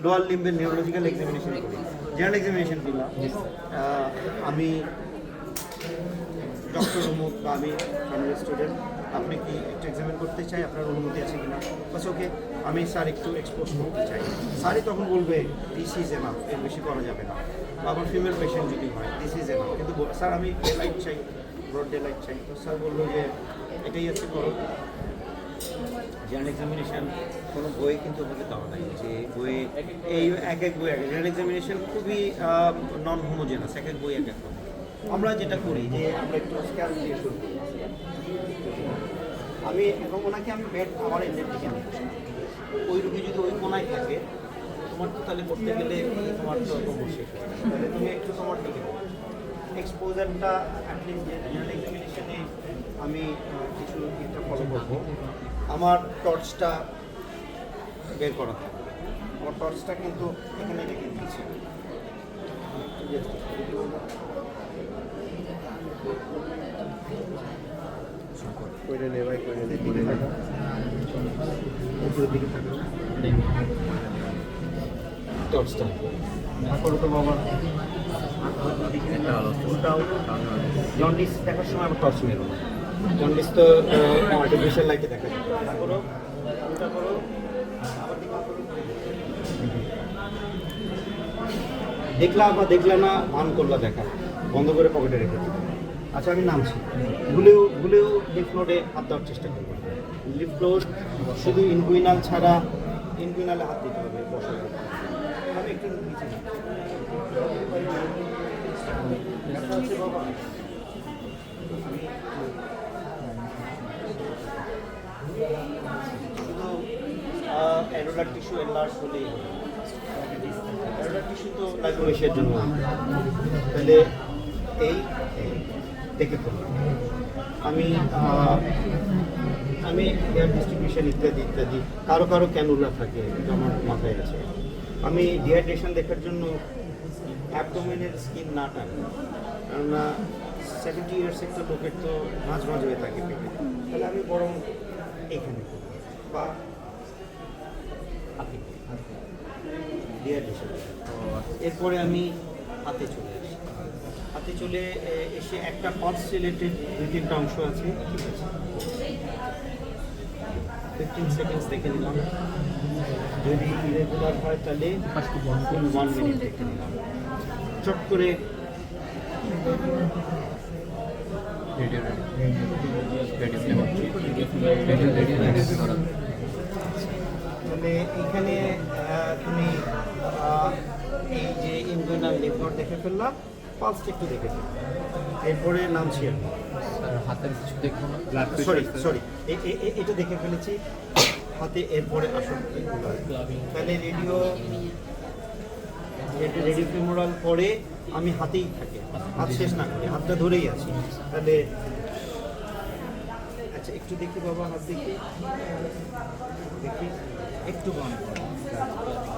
Lower লিম্বের neurological examination করি, general examination দিলাম। আমি ডক্টর অমুক বা আমি ফার্মের স্টুডেন্ট, আপনি কি একটু এক্সামিন করতে চাই, আপনার অনুমতি আছে কিনা? বাস ওকে, আমি স্যার একটু এক্সপোজ করতে চাই। স্যারই তখন বলবে দিস ইজ এনাফ, এর বেশি করা যাবে না। বা আমার ফিমেল পেশেন্ট যদি হয় দিস ইজ এনাফ, কিন্তু স্যার আমি ডে লাইট চাই, ব্রড ডে লাইট চাই। তো স্যার বললো যে এটাই আছে, করো। জেনারেল এক্সামিনেশন কোনো বই কিন্তু আমাকে দেওয়া নাই যে বই এই এক এক বই আগে। জেনারেল এক্সামিনেশন খুবই নন হোমোজেনাস, এক এক বই এক এক রকম। আমরা যেটা করি যে আমরা একটু স্ক্যান দিয়ে শুরু করি। আমি এবং ওনাকে আমি বেড আমার এদের দিকে নিয়ে আসি। ওই রুগী যদি ওই কোনায় থাকে, তোমার তো তাহলে করতে গেলে তোমার তো অবশ্যই তাহলে তুমি একটু তোমার দিকে এক্সপোজারটা অ্যাটলিস্ট জেনারেল এক্সামিনেশনে আমি কিছু এটা ফলো করবো। আমার টর্চটা বের করা থাকবে। আমার টর্চটা কিন্তু এখানে রেখে দিয়েছি। টর্চটা তারপরে তো বাবা জন্ডিস দেখার সময় আবার টর্চ মেরো না। জন্ডিস তো আর্টিফিশিয়াল লাইটে দেখা যায়। তারপরেও ওটা করো, আবার দেখলা বা দেখলা না, ভান করলা দেখা, বন্ধ করে পকেটে রেখে দিই। আচ্ছা আমি নামছি, ভুলেও লিফট নোডে হাত দেওয়ার চেষ্টা করবো। লিফট নোড শুধু ইনগুইনাল ছাড়া, ইনগুইনালে হাত দিতে হবে, বসে আমি একটু নিচে বাবা। শুধু অ্যারোলার টিস্যু এনলার্জ হলেই হবে। অ্যারোলার টিস্যু তো লাইকোমেশিয়ার জন্য, তাহলে এই দেখে ফেললাম আমি এয়ার ডিস্ট্রিবিউশন ইত্যাদি ইত্যাদি। কারো কারো ক্যানুলা থাকে, এটা আমার মাথায় আছে। আমি ডিহাইড্রেশন দেখার জন্য অ্যাবডোমেনের স্কিন না টানি, কেননা 70 ইয়ার্স একটা লোকের তো মাঝ মাঝ হয়ে থাকে পেটে, তাহলে আমি বরং এখানে বা হাতে ডিহাইড্রেশন। এরপরে আমি হাতে চলে আসি। হাতে চলে এসে একটা পালস রিলেটেড 2-3টা অংশ আছে, ঠিক আছে, 15 সেকেন্ডস দেখে নিলাম। যদি ইরেগুলার হয় তাহলে 1 মিনিট দেখে নিলাম। চট করে তাহলে এইখানে তুমি এই যে ইনগুইনাল লিফট নোড দেখে ফেললাম, পালসটা একটু দেখে ফেললাম। এরপরে নামছি আমি, হাতের কিছু দেখবো না, সরি এটা দেখে ফেলেছি হাতে। এরপরে আসুন তাহলে রেডিও ফিমোরাল পরে আমি হাতেই থাকি, হাত শেষ না করি, হাতটা ধরেই আছি। তাহলে আচ্ছা একটু দেখি বাবা, হাত দেখি একটু বন্ধ করো।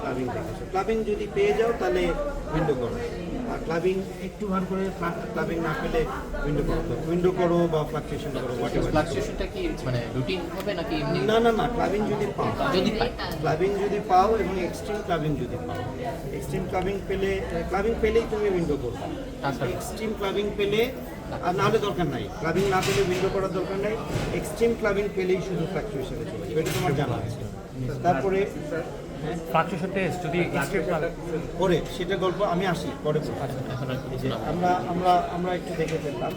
ক্লাবিং দেখেছো, ক্লাবিং যদি পেয়ে যাও তাহলে উইন্ডো করো, আর ক্লাবিং একটু ভার করে ক্লাবিং না পেলে উইন্ডো করো বা ফ্লাকচুয়েশন করো। ফ্লাকচুয়েশনটা কি মানে রুটিন হবে নাকি এমনি? না ক্লাবিং যদি পাও, ক্লাবিং যদি পাও এবং এক্সট্রিম ক্লাবিং যদি পাও, এক্সট্রিম ক্লাবিং পেলেই তুমি উইন্ডো করবে। এক্সট্রিম ক্লাবিং পেলে, আর নাহলে দরকার নাই, ক্লাবিং না পেলে উইন্ডো করার দরকার নাই। এক্সট্রিম ক্লাবিং পেলেই শুধু ফ্লাকচুয়েশনে চলে যাবে, এটা তোমার জানা আছে। তারপরে ফ্লাকচুয়েশন টেস্ট যদি পরে সেটা গল্প আমি আসি পরে। আমরা একটু দেখে ফেললাম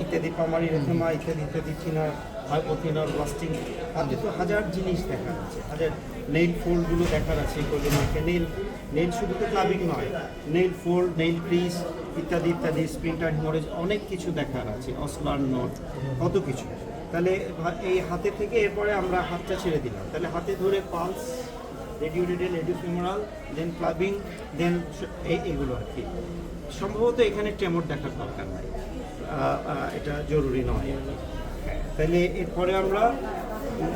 ইত্যাদি, পামারি রেথেমা ইত্যাদি ইত্যাদি, থিনার হাইপোথিনার ব্লাস্টিং। আপনি তো হাজার জিনিস দেখার আছে, হাজার নেইল ফোল্ডগুলো দেখার আছে। কোলোমাকে নেইল শুধু তো ক্লাবিং নয়, নেইল ফোল্ড, নেইল ক্রিজ ইত্যাদি ইত্যাদি, স্প্রিন্টার হিমোরেজ, অনেক কিছু দেখার আছে, অসলার নোট, কত কিছু। তাহলে এই হাতে থেকে এরপরে আমরা হাতটা ছেড়ে দিলাম, তাহলে হাতে ধরে পালস, রেডিও ফিমোরাল, দেন ক্লাবিং, দেন এগুলো আর কি। সম্ভবত এখানে ট্রেমর দেখার দরকার নাই, এটা জরুরি নয়। তাহলে এরপরে আমরা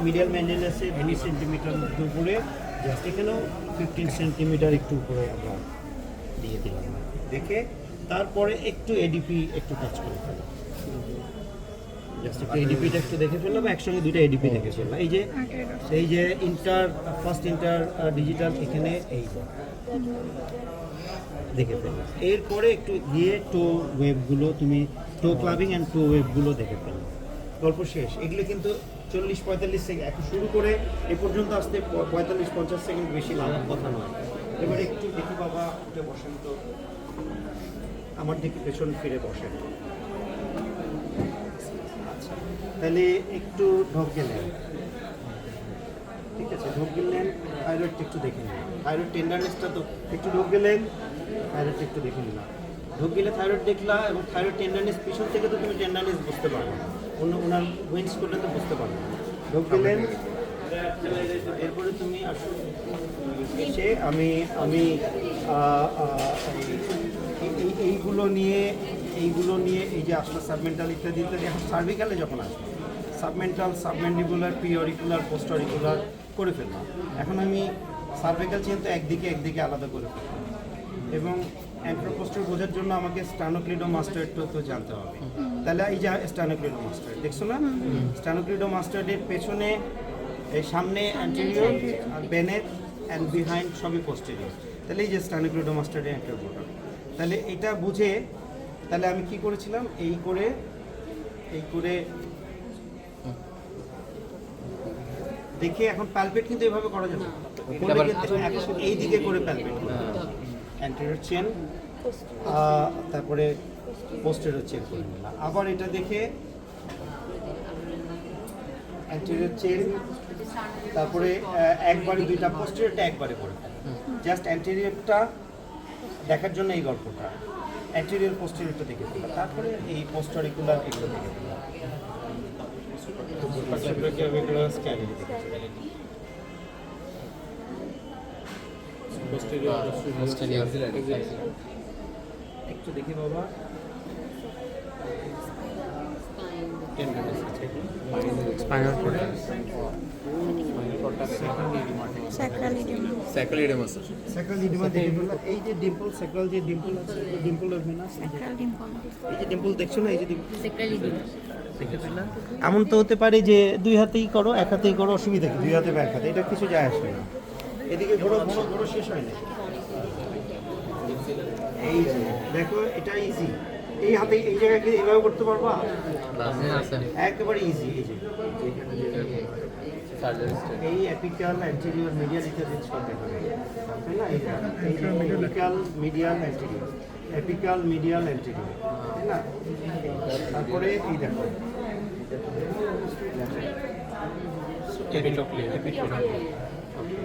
মিডিয়াল ম্যান্ডেলাসে 20 সেন্টিমিটার উপরে, জাস্ট এখানেও 15 সেন্টিমিটার একটু উপরে আমরা দিয়ে দিলাম দেখে। তারপরে একটু এডিপি একটু টাচ করে ফেলাম। জাস্ট একটু এডিপিটা একটু দেখে ফেললাম, একসঙ্গে দুটো এডিপি দেখে ফেললাম। এই যে ফার্স্ট ইন্টার ডিজিটাল এখানে এই যে দেখে ফেললাম। এরপরে একটু গিয়ে টো ওয়েবগুলো তুমি টো ক্লাবিং অ্যান্ড টো ওয়েবগুলো দেখে ফেললাম, গল্প শেষ। এগুলো কিন্তু 40-45 সেকেন্ড, এখন শুরু করে এ পর্যন্ত আসতে 45-50 সেকেন্ড বেশি লাগার কথা নয়। এবার একটু দেখি বাবা, উঠে বসেন তো, আমার দিকে পেছন ফিরে বসেন। আচ্ছা, তাহলে একটু ঢোক গেলেন, ঠিক আছে, ঢোক গেলেন, থাইরয়েডটা একটু দেখে নিন, থাইরয়েড টেন্ডারনেসটা তো একটু ঢোক গেলেন, থাইরয়েডটা একটু দেখে নিলাম, ঢোক গেলে থাইরয়েড দেখলা, এবং থাইরয়েড টেন্ডারনেস পিছন থেকে তো তুমি টেন্ডারনেস বুঝতে পারবে না, ওনার উইন্স করলে তো বুঝতে পারবে না। ঢোক গেলেন, এরপরে তুমি আসো এসে আমি এইগুলো নিয়ে এই যে আসলে সাবমেন্টাল ইত্যাদি ইত্যাদি, এখন সার্ভিক্যালে যখন আসবে সাবমেন্টাল, সাবমেন্ডিবুলার, প্রিঅরিকুলার, পোস্টঅরিকুলার করে ফেললাম। এখন আমি সার্ভিক্যাল চেন তো একদিকে আলাদা করে ফেললাম, এবং অ্যান্ট্রোপোস্টার বোঝার জন্য আমাকে স্টানোক্লিডোমাস্টয়েডটা তো জানতে হবে। তাহলে এই যে স্টানোক্লিডোমাস্টয়েড দেখছো না, স্টানোক্লিডোমাস্টয়েডের পেছনে, এই সামনে অ্যান্টেরিয়র, আর বেনেথ অ্যান্ড বিহাইন্ড সবই পোস্টেরিয়র। তাহলে এই যে স্টানোক্লিডোমাস্টয়েডের অ্যান্টেরিয়র, তাহলে এটা বুঝে তাহলে আমি কি করেছিলাম, এই করে দেখে এখন প্যালপেট কিন্তু এভাবে করা যাবে, এখন এই দিকে করে প্যালপেট অ্যান্টেরিয়র চেন, তারপরে পোস্টেরিয়র চেন করে নিলাম। আবার এটা দেখে অ্যান্টেরিয়র চেন, তারপরে একবারে দুইটা, পোস্টেরিয়রটা একবারে করে জাস্ট অ্যান্টেরিয়রটা দেখার জন্য এই গল্পটা, অ্যান্টেরিয়র পোস্টেরিয়রটা দেখে ফেললাম, তারপরে এই পোস্টঅরিকুলার এগুলো দেখে ফেললাম। একটু দেখি বাবা, স্পাইনাল কর্ড, স্যাক্রাল স্যাক্রাল দেখে ফেললাম। এই যে ডিম্পল, স্যাক্রাল যে ডিম্পল আছে, ডিম্পল অফ ভেনাস, ডিম্পল, এই যে ডিম্পল দেখছো না, এই যে স্যাক্রাল দেখে ফেললাম। এমন তো হতে পারে যে দুই হাতেই করো, এক হাতেই করো, অসুবিধা কি, দুই হাতে বা এক হাতে, এটা কিছু যায় আসবে না। এদিকে ঘোরো শেষ হয় না। এই যে দেখো, এটা ইজি, এই হাতে এই জায়গায় কি এভাবে করতে পারবা, একেবারে ইজি। এই যে এই অ্যাপিক্যাল, অ্যান্টেরিয়র, মিডিয়াল ইত্যাদি সব দেখা যায়, তাই না? এই যে apical, medial, anterior, apical, medial, anterior, তাই না? তারপরে এই দেখো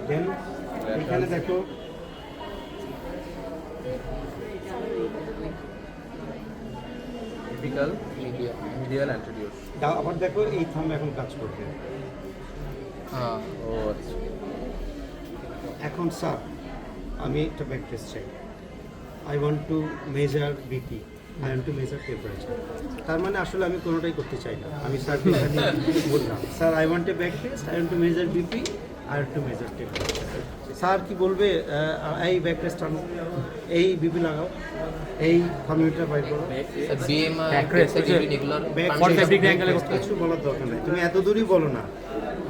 দেন এখানে দেখো এপিক্যাল, মিডিয়াল, অ্যান্টেরিয়র। আবার দেখো এই থাম্ব এখন কাজ করবে। ও আচ্ছা। এখন স্যার আমি একটা ব্যাক টেস্ট চাই, I want to measure BP, I want to measure temperature. তার মানে আসলে আমি কোনোটাই করতে চাই না, আমি স্যারকে বললাম, sir I want a back test, I want to measure BP, I want to measure temperature. Sir কি বলবে, এই ব্যাক টেস্ট আনো, এই বিপি লাগাও, এই থার্মোমিটার বাইর করো, কিছু বলার দরকার নেই, তুমি এত দূরই বলো না।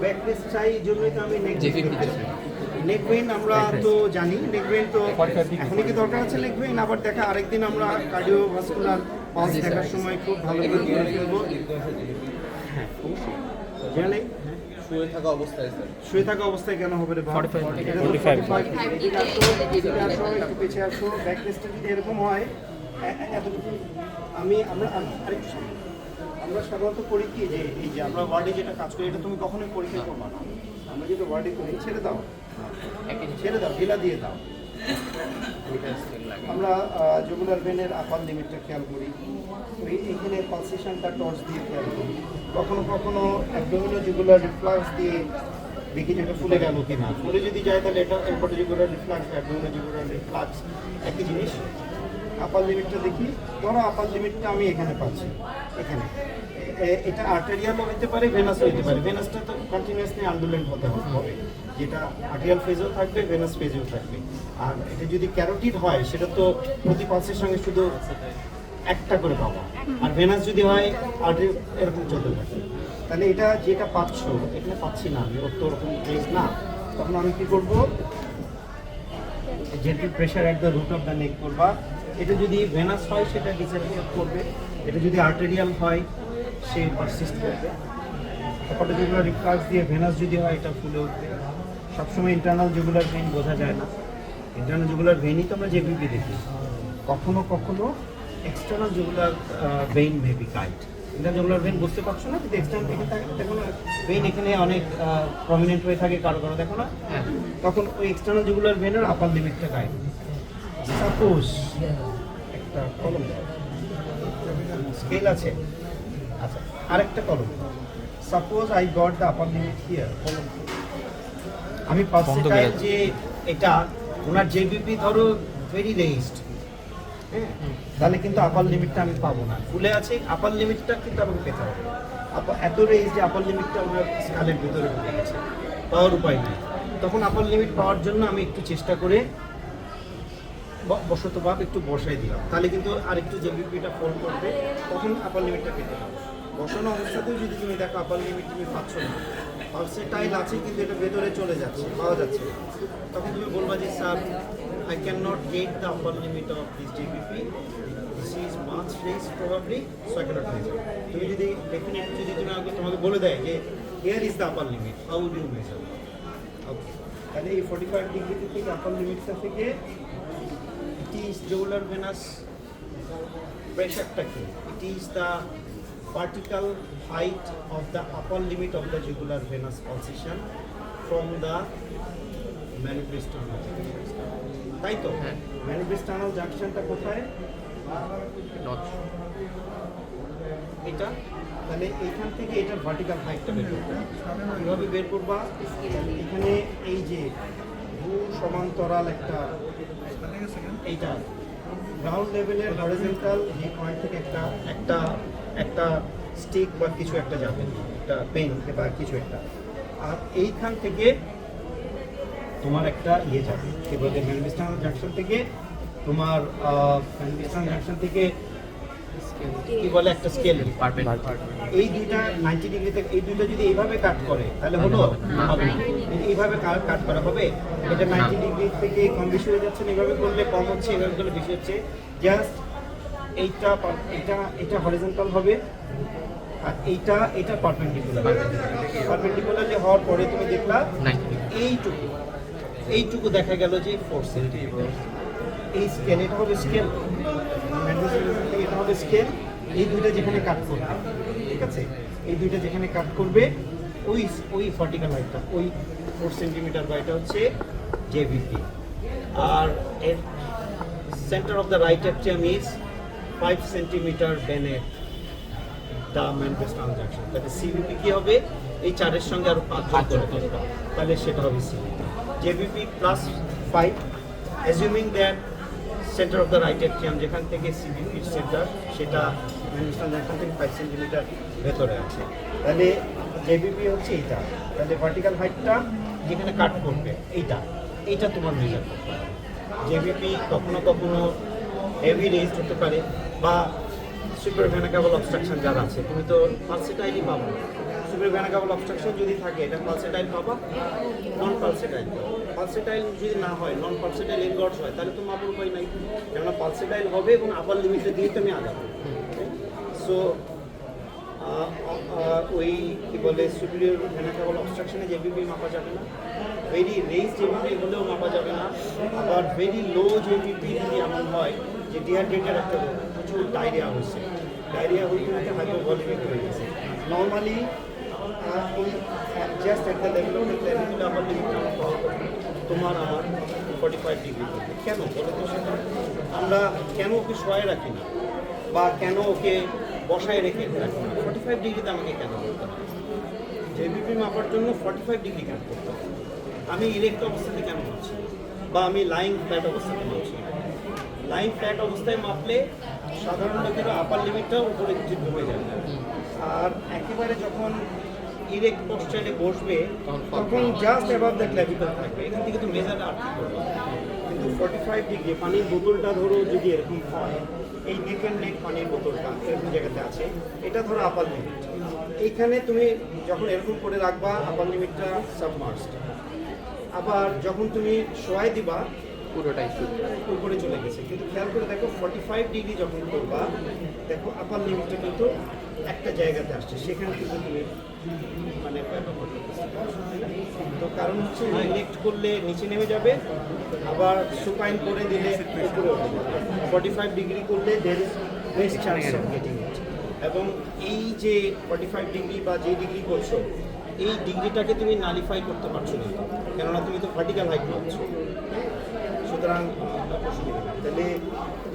ব্যাক টেস্ট চাই, এই জন্যই তো আমি নেক ভেইন, আমরা তো জানি নেক ভেইন তো এখনই কি দরকার আছে নেক ভেইন, আবার দেখা আরেকদিন আমরা কার্ডিওভাস্কুলার পালস দেখার সময় খুব ভালো করে বলে ফেলবো। হ্যাঁ অবশ্যই জানে, শুয়ে থাকা অবস্থায় স্যার, শুয়ে থাকা অবস্থায় কেন হবে রে বাবা? এটা তো 45, একটু পিছিয়ে আসো। ব্যাক টেস্টে যদি এরকম হয়, এতটুকু আমরা আরেকটু সামনে। আমরা সাধারণত করি কি, যে এই যে আমরা ওয়ার্ডে যেটা কাজ করি, এটা তুমি কখনোই পরীক্ষা করবা না। আমরা যেটা ওয়ার্ডে করি, ছেড়ে দাও, ঢিলা দিয়ে দাও। আমরা জুগুলার ভেনের আপার লিমিটটা খেয়াল করি, এইখানে পালসেশনটা টর্চ দিয়ে খেয়াল করি, কখনো কখনো অ্যাবডোমিনাল জুগুলার রিফ্লাক্স দিয়ে দেখি যেটা ফুলে গেল কিনা। ফুলে যদি যায় তাহলে এটা এরপরে jugular reflux, abdominal jugular reflux একই জিনিস। আপার লিমিটটা দেখি, ধরো আপার লিমিটটা আমি এখানে পাচ্ছি, এখানে এটা আর্টেরিয়ালও হতে পারে, ভেনাসও হতে পারে। ভেনাসটা তো কন্টিনিউয়াসলি আন্ডুলেন্ট হতে হবে, যেটা আর্টেরিয়াল ফেজেও থাকবে, ভেনাস ফেজেও থাকবে। আর এটা যদি ক্যারোটিড হয়, সেটা তো প্রতি পালসের সঙ্গে শুধু একটা করে পাবো, আর ভেনাস যদি হয় এরকম চলতে থাকে। তাহলে এটা যেটা পাচ্ছ এখানে পাচ্ছি না আমি, ওর তো ওরকম রেঞ্জ না। তখন আমি কি করবো, gentle pressure at the root of the neck করবা। এটা যদি ভেনাস হয় সেটা ডিসঅ্যাপিয়ার করবে, এটা যদি আর্টেরিয়াল হয় সে পারসিস্ট করবে। তারপরে যেগুলো রিফ্লাক্স দিয়ে ভেনাস যদি হয় এটা ফুলে উঠবে। সবসময় ইন্টারনাল জুগুলার ভেইন বোঝা যায় না, ইন্টারনাল জুগুলার ভেইনই তো আমরা জেবিপি দেখি। কখনো কখনো external jugular vein maybe guide. Internal jugular vein বুঝতে পারছো না, কিন্তু এক্সটার্নাল থেকে দেখো না ভেইন এখানে অনেক প্রমিনেন্ট হয়ে থাকে কারো কারো, দেখো না, তখন ওই এক্সটার্নাল জুগুলার ভেইনের আপার লিমিটটা গাইড। সাপোজ একটা কলম স্কেল আছে, আচ্ছা আরেকটা কলম, suppose I got the upper limit here, কলম আমি পার্সেন্টাইল যে এটা ওনার জেবিপি ধরো ভেরি রেইজড, হ্যাঁ, তাহলে কিন্তু আপার লিমিটটা আমি পাবো না, ফুলে আছে আপার লিমিটটা কিন্তু আমাকে পেতে হবে। এত রেইজ যে আপার লিমিটটা ওনার স্কালের ভিতরে ঢুকে গেছে, পাওয়ার উপায় নেই। তখন আপার লিমিট পাওয়ার জন্য আমি একটু চেষ্টা করে বশতভাবে একটু বসাই দিলাম, তাহলে কিন্তু আর একটু জেবিপিটা ফোল্ড করবে, তখন আপার লিমিটটা পেতে হবে। বসানো অবস্থাতেও যদি তুমি দেখো আপার লিমিট তুমি পাচ্ছ না, পার্সেন্টাইল আছে কিন্তু এটা ভেতরে চলে যাচ্ছে, পাওয়া যাচ্ছে না, তখন তুমি বলবা যে sir I can not get the upper limit of this JVP, this is much raise probably, so I can't measure. তুমি যদি ডেফিনেট যদি তোমাকে বলে দেয় যে here is the upper limit, how will you measure? Okay, তাহলে এই 45 degree থেকে আপার লিমিটটা থেকে it is jugular venous pressure taking. It is the vertical height of the upper limit of the jugular venous pulsation from the manibristonal junction. তাই তো manibristonal জাংশনটা কোথায়? এটা, তাহলে এইখান থেকে এটার ভার্টিক্যাল হাইটটা বের করবে। কিভাবে বের করবা? এখানে এই যে সমান্তরাল একটা, এইটা গ্রাউন্ড লেভেলের হরিজন্টাল এই পয়েন্ট থেকে একটা স্টিক বা কিছু একটা যাবে, একটা পেন বা কিছু একটা, আর এইখান থেকে তোমার একটা ইয়ে যাবে, কি বলে ম্যানভিস্টান জাংশন থেকে তোমার ম্যানভিস্টান জাংশন থেকে কি বলে একটা স্কেল, এই দুইটা 90 ডিগ্রি থেকে এই দুইটা যদি এইভাবে কাট করে তাহলে হলো হবে না, এইভাবে কাট করা হবে। এটা 90 ডিগ্রি থেকে কম বেশি হয়ে যাচ্ছে, এইভাবে করলে কম হচ্ছে, এইভাবে করলে বেশি হচ্ছে। জাস্ট এটা হরিজন্টাল হবে আর এইটা পারপেন্ডিকুলারলি হওয়ার পরে তুমি দেখলা এইটুকু দেখা গেল যে 4 সেন্টিমিটার। এই স্কেল, এটা হবে স্কেল, এটা হবে স্কেল। এই দুইটা যেখানে কাট করবে, ঠিক আছে, এই দুইটা যেখানে কাট করবে ওই ভার্টিক্যাল হাইটটা ওই 4 সেন্টিমিটার বা এটা হচ্ছে জেভিপি। আর এর সেন্টার অফ দ্য রাইট অ্যাপটিয়াম is 5 centimetre beneath the manubriosternal junction. তাহলে সিভিপি কি হবে? এই 4 সঙ্গে আরো 5 যোগ করে ফেলবা, তাহলে সেটা হবে CVP. JVP plus 5, assuming that centre of the right অ্যাপটিয়াম যেখান থেকে সিভিপির সেন্টার সেটা ম্যানভিস্টান জাংশন থেকে 5 সেন্টিমিটার ভেতরে আছে। তাহলে জেভিপি হচ্ছে এইটা, তাহলে ভার্টিক্যাল হাইটটা যেখানে কাট করবে এইটা তোমার মেজার করতে হবে। জেভিপি কখনো কখনো হেভি রেজড হতে পারে বা সুপার ভেনাকাবল অবস্ট্রাকশন যারা আছে, তুমি তো পালসেটাইলই পাবো। সুপার ভেনাকাবল অবস্ট্রাকশন যদি থাকে এটা পালসেটাইল পাবা, নন পালসেটাইল পাবো। পালসেটাইল যদি না হয়, নন পালসেটাইল এনগর্স হয়, তাহলে তো মাপুর উপায় নাই, কেননা পালসেটাইল হবে এবং আপার লিমিটে দিয়ে তুমি আগাবো। সো ওই কি বলে সুপিরিয়র ভেনাকাবল অবস্ট্রাকশনে জেবিপি মাপা যাবে না, ভেরি রেজ জেবিপি হলেও মাপা যাবে না, আবার ভেরি লো জেবিপি যদি এমন হয় যে ডিহাইড্রেটেড একটা প্রচুর ডায়রিয়া হয়েছে, ডায়রিয়া হইতে হইতে হাইপোভলিমিক হয়ে গেছে। নর্মালি ওই জাস্ট একটা লেভেল অফ ক্ল্যাভিকুলার আপার লিমিটটা আমরা পাওয়া করবে তোমার আমার 45 ডিগ্রি করবে। কেন বলে তো সেটা আমরা কেন ওকে শোয়ায় রাখি না বা কেন ওকে বসায় রেখে রাখি না? 45 ডিগ্রিতে আমাকে কেন করতে হবে? জেবিপি মাপার জন্য 45 ডিগ্রি কেন করতে হবে? আমি ইরেক্ট অবস্থাতে কেন মাপছি বা আমি লাইং ফ্ল্যাট অবস্থাতে মাপছি? লাইং ফ্ল্যাট অবস্থায় মাপলে সাধারণ লোকেরা আপার লিমিটটাও উপরে চিত্র হয়ে যাবে, আর একেবারে যখন ইরেক্ট পশ্চারে বসবে তখন জাস্ট অ্যাবাভ দ্য ক্ল্যাভিকল থাকবে, এখান থেকে তো মেজার আর্থিক করবে। কিন্তু 45 ডিগ্রি পানির বোতলটা ধরো যদি এরকম হয়, এই নেক অ্যান্ড নেক পানির বোতলটা এরকম জায়গাতে আছে, এটা ধরো আপার লিমিট। এইখানে তুমি যখন এরকম করে রাখবা আপার লিমিটটা সাবমার্সড, আবার যখন তুমি শোয়াই দিবা পুরোটাই শুধু উপরে চলে গেছে। কিন্তু খেয়াল করে দেখো 45 ডিগ্রি যখন করবা, দেখো আপার লিমিটটা কিন্তু একটা জায়গাতে আসছে, সেখানে কিন্তু তুমি মানে ব্যবহার করতে পারছো। তো কারণ হচ্ছে নেগলেক্ট করলে নিচে নেমে যাবে, আবার সুপাইন করে দিলে উপরে উঠে যাবে। 45 ডিগ্রি করলে there is best chance of getting ইট। এবং এই যে 45 ডিগ্রি বা যে ডিগ্রি করছো, এই ডিগ্রিটাকে তুমি নালিফাই করতে পারছো না, কেননা তুমি তো ভার্টিক্যাল হাইট পাচ্ছ। সুতরাং অসুবিধা নেই। তাহলে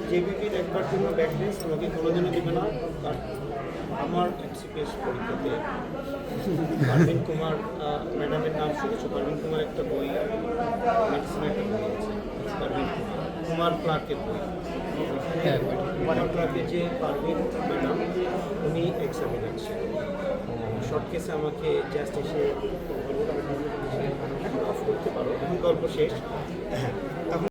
জেবিপির একবার জন্য ব্যাকলেস তোমাকে কোনোদিনও দেবে না। আর আমার এক্সপিএস পরীক্ষাতে পারভিন কুমার ম্যাডামের নাম শুনেছো? পারভিন কুমার একটা বই, মেডিসিনের একটা বই আছে, পারভিন কুমার ক্লার্কের বই। হ্যাঁ কুমার ক্লার্কের যে পারভিন ম্যাডাম, উনি এক্সামিনার ছিলেন। শর্ট কেসে আমাকে জাস্ট এসে এখন অফ করতে পারো, এখন গল্প শেষ। হ্যাঁ, তখন